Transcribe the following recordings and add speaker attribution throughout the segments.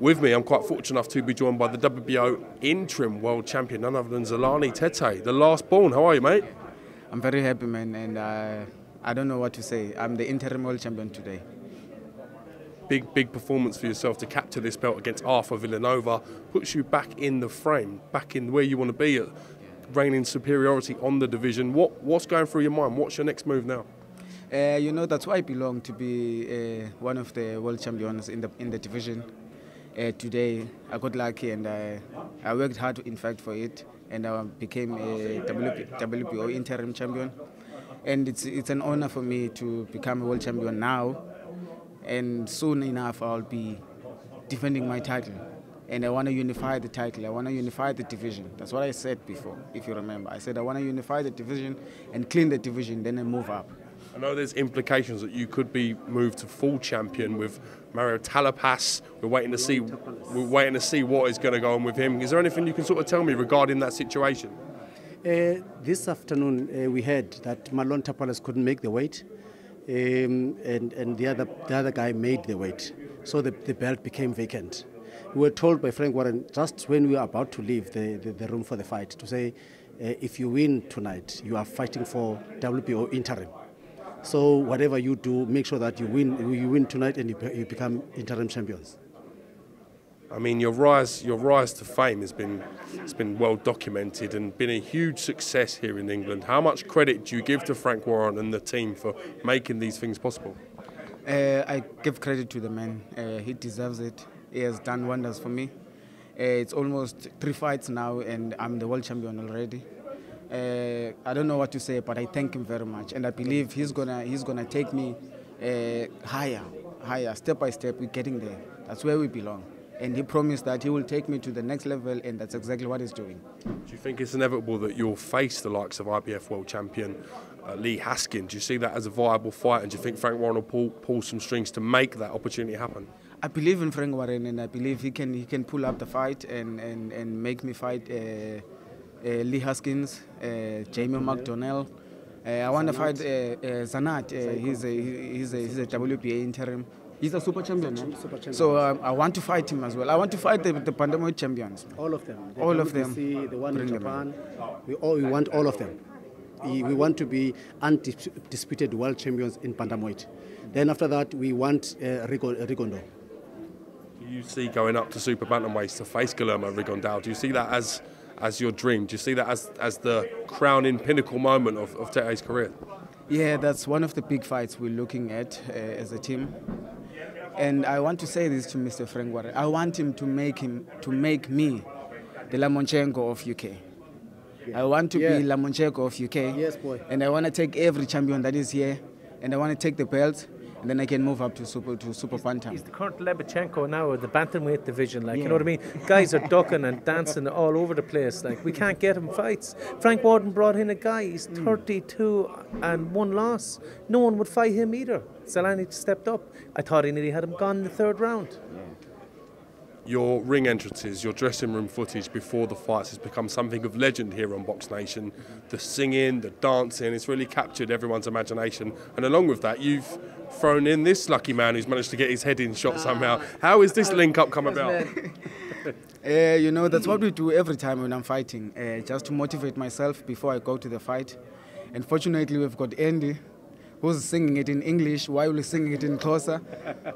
Speaker 1: With me, I'm quite fortunate enough to be joined by the WBO interim world champion, none other than Zolani Tete, the last born. How are you, mate?
Speaker 2: I'm very happy, man, and I don't know what to say. I'm the interim world champion today.
Speaker 1: Big performance for yourself to capture this belt against Arthur Villanova. Puts you back in the frame, back in where you want to be, at reigning superiority on the division. What's going through your mind? What's your next move now?
Speaker 2: That's why I belong to be one of the world champions in the division. Today, I got lucky and I worked hard, in fact, for it, and I became a WBO interim champion. And it's an honor for me to become a world champion now, and soon enough I'll be defending my title. And I want to unify the title, I want to unify the division. That's what I said before, if you remember. I said I want to unify the division and clean the division, then I move up.
Speaker 1: I know there's implications that you could be moved to full champion with Mario Talapas. We're waiting to see what is going to go on with him. Is there anything you can sort of tell me regarding that situation?
Speaker 3: This afternoon we heard that Marlon Tapalas couldn't make the weight, and the other guy made the weight, so the belt became vacant. We were told by Frank Warren just when we were about to leave the room for the fight to say, if you win tonight, you are fighting for WBO interim. So whatever you do, make sure that you win tonight and you become interim champions.
Speaker 1: I mean, your rise to fame has been well documented and been a huge success here in England. How much credit do you give to Frank Warren and the team for making these things possible?
Speaker 2: I give credit to the man. He deserves it. He has done wonders for me. It's almost 3 fights now, and I'm the world champion already. I don't know what to say, but I thank him very much, and I believe he's gonna take me higher, step by step. We're getting there. That's where we belong. And he promised that he will take me to the next level, and that's exactly what he's doing.
Speaker 1: Do you think it's inevitable that you'll face the likes of IBF world champion Lee Haskins? Do you see that as a viable fight, and do you think Frank Warren will pull some strings to make that opportunity happen?
Speaker 2: I believe in Frank Warren, and I believe he can pull up the fight and make me fight Lee Haskins, Jamie McDonnell. I want to fight Zanat. He's a WBA interim. He's a super champion. Super champion. So I want to fight him as well. I want to fight the Bantamweight champions.
Speaker 3: All of them.
Speaker 2: All of them.
Speaker 3: The one in Japan. We want all of them. We want to be undisputed world champions in Bantamweight. Then after that, we want Rigondeaux.
Speaker 1: Do you see going up to super bantamweights to face Guillermo Rigondeaux? Do you see that as your dream? Do you see that as the crowning pinnacle moment of Tete's career?
Speaker 2: Yeah, that's one of the big fights we're looking at as a team. And I want to say this to Mr. Frank Warren. I want him to make me the Lomachenko of UK. Yeah. I want to be Lomachenko of UK.
Speaker 3: Yes, boy.
Speaker 2: And I want to take every champion that is here, and I want to take the belt, and then I can move up to super bantam.
Speaker 4: He's the current Lomachenko now of the bantamweight division, you know what I mean? Guys are ducking and dancing all over the place, we can't get him fights. Frank Warren brought in a guy, he's 32 and 1 loss. No one would fight him either. Zolani stepped up. I thought he nearly had him gone in the 3rd round. Yeah.
Speaker 1: Your ring entrances, your dressing room footage before the fights has become something of legend here on BoxNation. The singing, the dancing, it's really captured everyone's imagination. And along with that, you've thrown in this lucky man who's managed to get his head in shot somehow. How is this link-up come about?
Speaker 2: That's what we do every time when I'm fighting, just to motivate myself before I go to the fight. And fortunately, we've got Andy, who's singing it in English while we're singing it in Xhosa.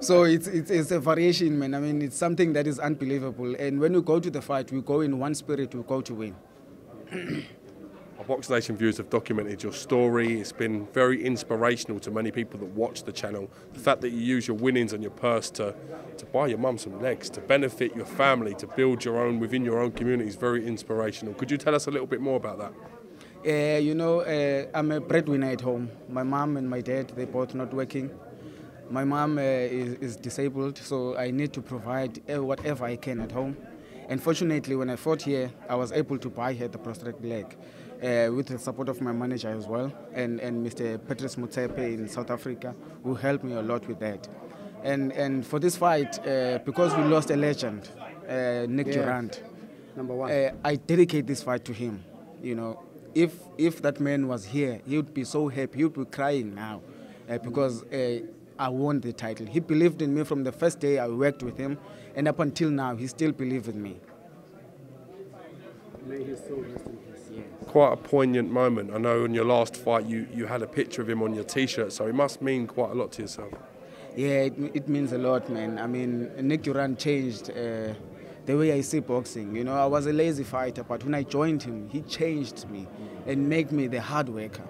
Speaker 2: So it's a variation, man. I mean, it's something that is unbelievable. And when we go to the fight, we go in one spirit, we go to win.
Speaker 1: Our BoxNation viewers have documented your story. It's been very inspirational to many people that watch the channel. The fact that you use your winnings and your purse to buy your mum some legs, to benefit your family, to build your own within your own community is very inspirational. Could you tell us a little bit more about that?
Speaker 2: I'm a breadwinner at home. My mom and my dad, they're both not working. My mom is disabled, so I need to provide whatever I can at home. And fortunately, when I fought here, I was able to buy her the prosthetic leg with the support of my manager as well, and Mr. Patrice Motsepe in South Africa, who helped me a lot with that. And for this fight, because we lost a legend, Nick Durant,
Speaker 3: number 1,
Speaker 2: I dedicate this fight to him. If that man was here, he would be so happy. He would be crying now because I won the title. He believed in me from the first day I worked with him, and up until now, he still believes in me.
Speaker 3: May his soul rest in peace. Yeah.
Speaker 1: Quite a poignant moment. I know in your last fight you had a picture of him on your T-shirt, so it must mean quite a lot to yourself.
Speaker 2: Yeah, it means a lot, man. I mean, Nick Durant changed the way I see boxing. You know, I was a lazy fighter, but when I joined him, he changed me and made me the hard worker.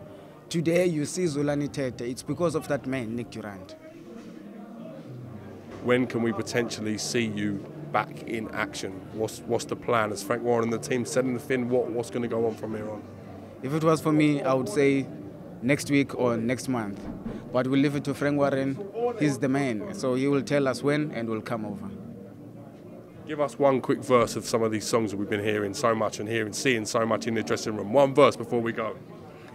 Speaker 2: Today, you see Zolani Tete, it's because of that man, Nick Durant.
Speaker 1: When can we potentially see you back in action? What's the plan? As Frank Warren and the team setting the fin, what's going to go on from here on?
Speaker 2: If it was for me, I would say next week or next month. But we'll leave it to Frank Warren. He's the man, so he will tell us when and we'll come over.
Speaker 1: Give us one quick verse of some of these songs that we've been hearing so much and seeing so much in the dressing room. One verse before we go.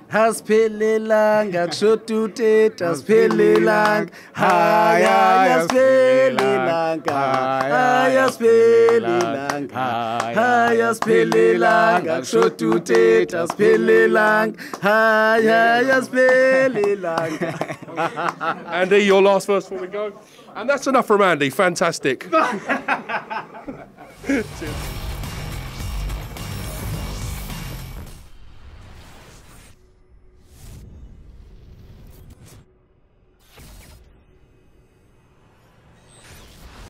Speaker 3: Hasphelelanga kushoto Tete hasphelelanga haya hasphelelanga haya hasphelelanga haya hasphelelanga kushoto Tete hasphelelanga haya hasphelelanga.
Speaker 1: Andy, your last verse before we go. And that's enough from Andy. Fantastic. Cheers.